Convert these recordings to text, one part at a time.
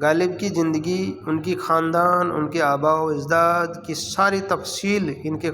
غالب کی زندگی، ان کی خاندان، ان کے آباء و اجداد کی ساری تفصیل ان کے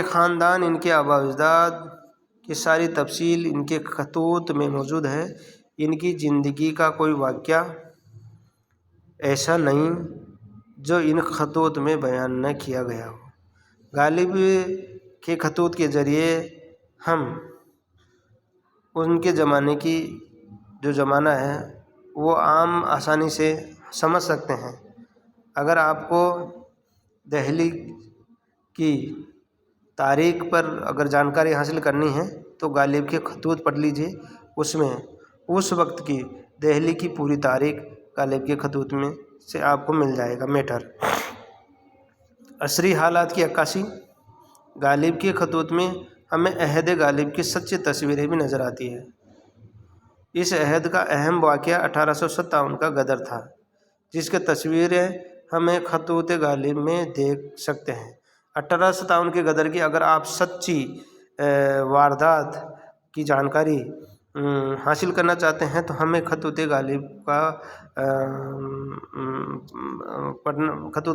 خاندان، ان کے آباء و اجداد کی ساری تفصیل ان کے خطوط میں موجود ہے۔ ان کی زندگی کا کوئی واقعہ ایسا نہیں جو ان خطوط میں بیان نہ کیا گیا ہو۔ غالب کے خطوط کے ذریعے ہم ان کے زمانے کی جو زمانہ ہے وہ عام آسانی سے سمجھ سکتے ہیں۔ اگر آپ کو دہلی کی تاریخ پر اگر جانکاری حاصل کرنی ہے تو غالب کے خطوط پڑھ لیجئے، اس میں اس وقت کی دہلی کی پوری تاریخ غالب کے خطوط میں سے آپ کو مل جائے گا میٹر۔ عصری حالات کی عکاسی، غالب کے خطوط میں ہمیں عہد غالب کی سچی تصویریں بھی نظر آتی ہیں۔ اس عہد کا اہم واقعہ 1857 کا غدر تھا، جس کی تصویریں ہمیں خطوط غالب میں دیکھ سکتے ہیں۔ 1857 کے غدر کی اگر آپ سچی واردات کی جانکاری حاصل کرنا چاہتے ہیں تو ہمیں خطوط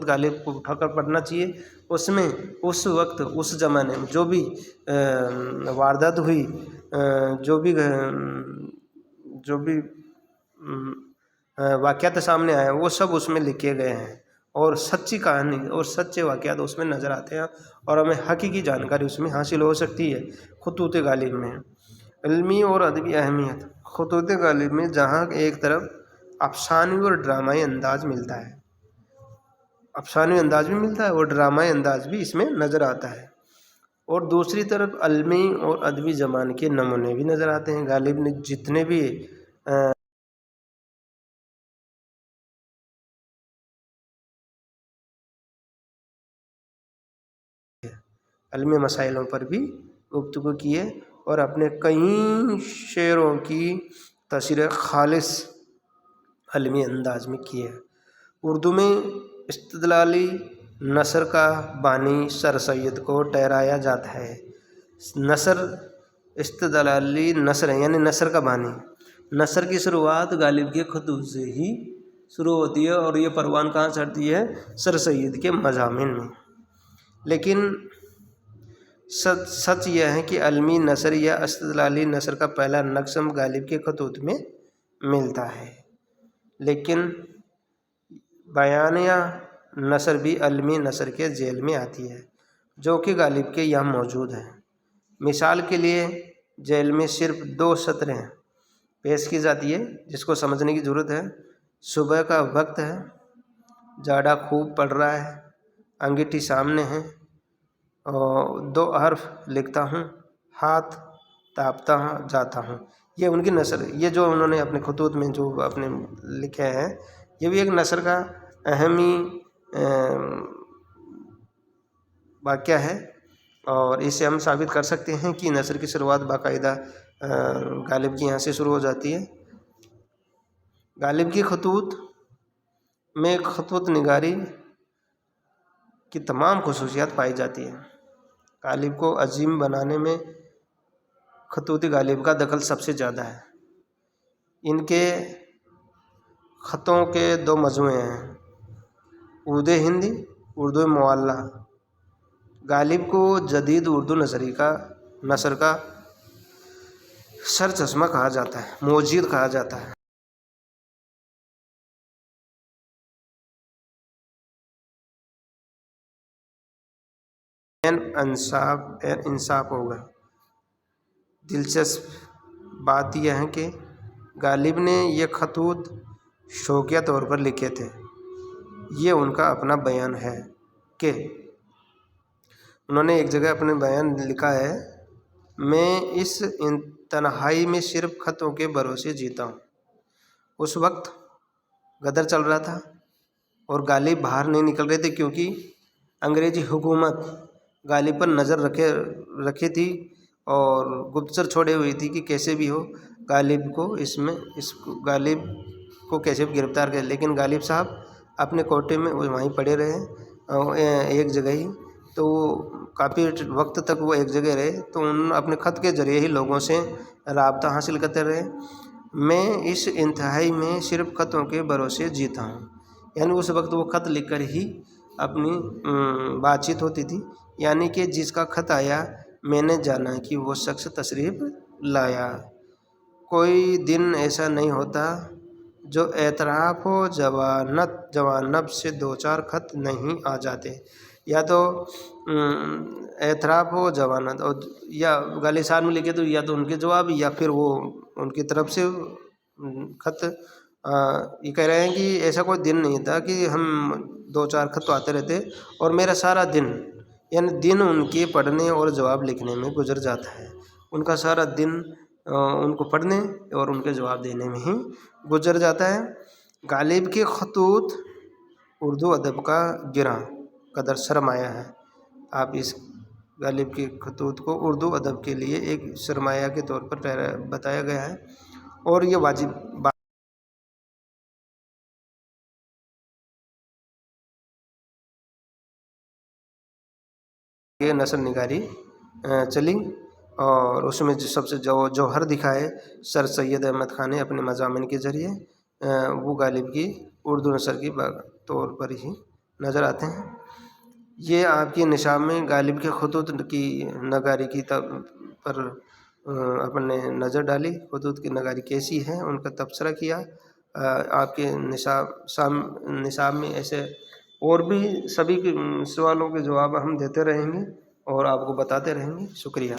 غالب کو اٹھا کر پڑھنا چاہیے۔ اس میں اس وقت اس زمانے میں جو بھی واردات ہوئی، جو بھی واقعات سامنے آئے وہ سب اس میں لکھے گئے ہیں، اور سچی کہانی اور سچے واقعات اس میں نظر آتے ہیں، اور ہمیں حقیقی جانکاری اس میں حاصل ہو سکتی ہے۔ خطوط غالب میں علمی اور ادبی اہمیت، خطوط غالب میں جہاں ایک طرف افسانوی اور ڈرامائی انداز ملتا ہے، افسانوی انداز بھی ملتا ہے اور ڈرامائی انداز بھی اس میں نظر آتا ہے، اور دوسری طرف علمی اور ادبی زبان کے نمونے بھی نظر آتے ہیں۔ غالب نے جتنے بھی علمی مسائلوں پر بھی گفتگو کیے اور اپنے کئی شعروں کی تشریح خالص علمی انداز میں کیے۔ اردو میں استدلالی نثر کا بانی سر سید کو ٹھہرایا جاتا ہے۔ نثر، استدلالی نثر یعنی نثر کا بانی، نثر کی شروعات غالب کے خطوط سے ہی شروع ہوتی ہے، اور یہ پروان کہاں چڑھتی ہے؟ سر سید کے مضامین میں۔ لیکن سچ یہ ہے کہ علمی نثر یا استدلالی نثر کا پہلا نقش غالب کے خطوط میں ملتا ہے، لیکن بیانیہ نثر بھی علمی نثر کے ذیل میں آتی ہے جو کہ غالب کے یہاں موجود ہے۔ مثال کے لیے ذیل میں صرف 2 سطریں پیش کی جاتی ہے جس کو سمجھنے کی ضرورت ہے۔ صبح کا وقت ہے، جاڑا خوب پڑ رہا ہے، انگیٹھی سامنے ہے، اور 2 حرف لکھتا ہوں، ہاتھ تاپتا جاتا ہوں۔ یہ ان کی نثر، یہ جو انہوں نے اپنے خطوط میں جو اپنے لکھے ہیں، یہ بھی ایک نثر کا اہم واقعہ ہے، اور اسے ہم ثابت کر سکتے ہیں کہ نثر کی شروعات باقاعدہ غالب کے یہاں سے شروع ہو جاتی ہے۔ غالب کی خطوط میں خطوط نگاری کی تمام خصوصیات پائی جاتی ہیں۔ غالب کو عظیم بنانے میں خطوط غالب کا دخل سب سے زیادہ ہے۔ ان کے خطوں کے 2 مجموعے ہیں، عود ہندی، اردو معلی۔ غالب کو جدید اردو نثر کا سر چشمہ کہا جاتا ہے، موجد کہا جاتا ہے۔ انصاف ہوگا۔ دلچسپ بات یہ ہے کہ غالب نے یہ خطوط شوقیہ طور پر لکھے تھے۔ یہ ان کا اپنا بیان ہے کہ انہوں نے ایک جگہ اپنے بیان لکھا ہے، میں اس تنہائی میں صرف خطوں کے بھروسے جیتا ہوں۔ اس وقت غدر چل رہا تھا اور غالب باہر نہیں نکل رہے تھے کیونکہ انگریزی حکومت غالب پر نظر رکھے تھی اور گپتچر چھوڑے ہوئی تھی کہ کیسے بھی ہو غالب کو کیسے بھی گرفتار کرے، لیکن غالب صاحب اپنے کوٹے میں وہیں پڑے رہے ایک جگہ ہی، تو کافی وقت تک وہ ایک جگہ رہے تو ان اپنے خط کے ذریعے ہی لوگوں سے رابطہ حاصل کرتے رہے۔ میں اس انتہائی میں صرف خطوں کے بھروسے جیتا ہوں، یعنی اس وقت وہ خط لکھ کر ہی اپنی بات چیت ہوتی تھی، یعنی کہ جس کا خط آیا میں نے جانا کہ وہ شخص تشریف لایا۔ کوئی دن ایسا نہیں ہوتا جو اعتراف و جوانب سے دو چار خط نہیں آ جاتے، یا تو اعتراف و جوانت اور یا گالی سان میں لکھے تو یا تو ان کے جواب یا پھر وہ ان کی طرف سے خط۔ یہ کہہ رہے ہیں کہ ایسا کوئی دن نہیں تھا کہ ہم دو چار خط تو آتے رہتے اور میرا سارا دن، یعنی دن ان کے پڑھنے اور جواب لکھنے میں گزر جاتا ہے، ان کا سارا دن ان کو پڑھنے اور ان کے جواب دینے میں ہی گزر جاتا ہے۔ غالب کے خطوط اردو ادب کا گراں قدر سرمایہ ہے۔ آپ اس غالب کے خطوط کو اردو ادب کے لیے ایک سرمایہ کے طور پر بتایا گیا ہے، اور یہ واجب بات یہ نثر نگاری چلی، اور اس میں سب سے جوہر دکھائے سر سید احمد خان نے اپنے مضامین کے ذریعے، وہ غالب کی اردو نثر کی طور پر ہی نظر آتے ہیں۔ یہ آپ کی نصاب میں غالب کے خطوط کی نگاری کی پر اپنے نظر ڈالی، خطوط کی نگاری کیسی ہے ان کا تبصرہ کیا۔ آپ کے نصاب میں ایسے اور بھی سبھی سوالوں کے جواب ہم دیتے رہیں گے اور آپ کو بتاتے رہیں گے۔ شکریہ۔